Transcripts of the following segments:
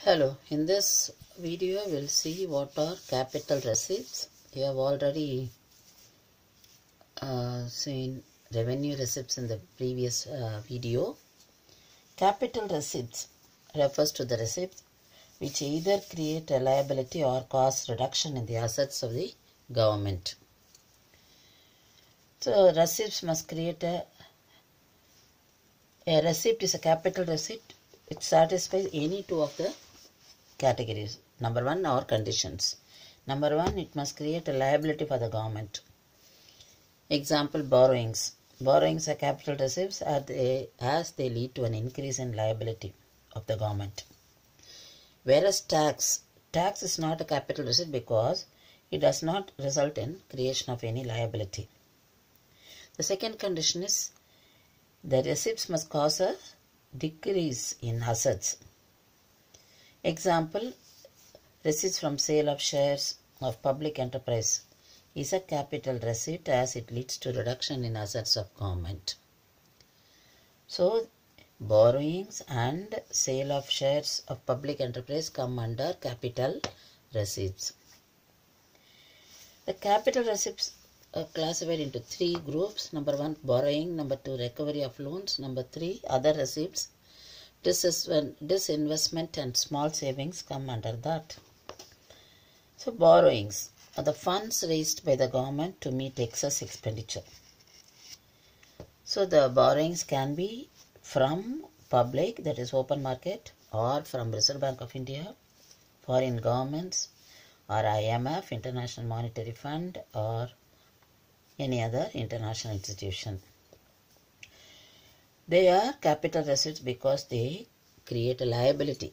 Hello, in this video we'll see what are capital receipts. You have already seen revenue receipts in the previous video. Capital receipts refers to the receipts which either create a liability or cause reduction in the assets of the government. So receipts must create a receipt is a capital receipt. It satisfies any two of the categories. Number one, or conditions. Number one, it must create a liability for the government. Example, borrowings. Borrowings are capital receipts as they lead to an increase in liability of the government. Whereas tax is not a capital receipt because it does not result in creation of any liability. The second condition is the receipts must cause a decrease in assets. Example, receipts from sale of shares of public enterprise is a capital receipt as it leads to reduction in assets of government. So, borrowings and sale of shares of public enterprise come under capital receipts. The capital receipts are classified into three groups. Number one, borrowing. Number two, recovery of loans. Number three, other receipts. Disinvestment and small savings come under that. So borrowings are the funds raised by the government to meet excess expenditure. So the borrowings can be from public, that is open market, or from Reserve Bank of India, foreign governments, or IMF, International Monetary Fund, or any other international institution. They are capital receipts because they create a liability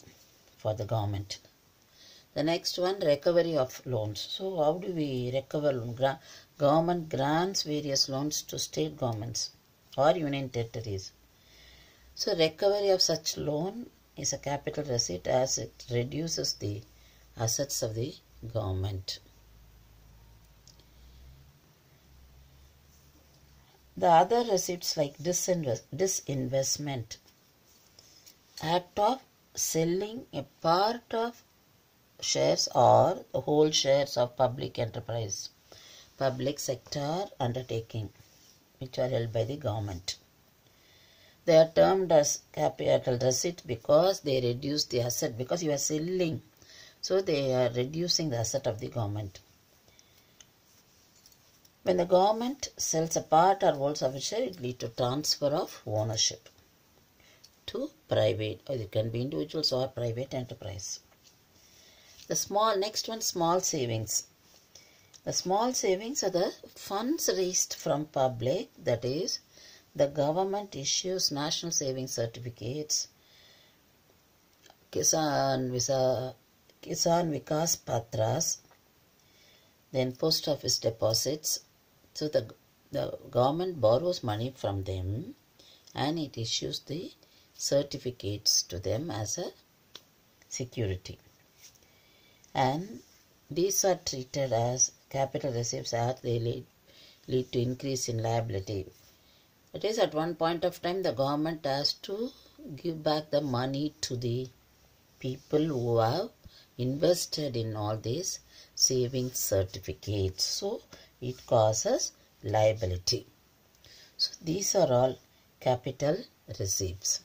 for the government. The next one, recovery of loans. So how do we recover loans? Government grants various loans to state governments or union territories. So recovery of such loan is a capital receipt as it reduces the assets of the government. The other receipts like disinvestment, act of selling a part of shares or the whole shares of public enterprise, public sector undertaking, which are held by the government. They are termed as capital receipt because they reduce the asset, because you are selling, so they are reducing the asset of the government. When the government sells a part or whole of a share, it leads to transfer of ownership to private, or it can be individuals or private enterprise. The next one, small savings. The small savings are the funds raised from public, that is, the government issues national savings certificates, Kisan Vikas Patras, then post office deposits. So the government borrows money from them and it issues the certificates to them as a security. And these are treated as capital receipts as they lead to increase in liability. It is at one point of time the government has to give back the money to the people who have invested in all these savings certificates. So it causes liability. So these are all capital receipts.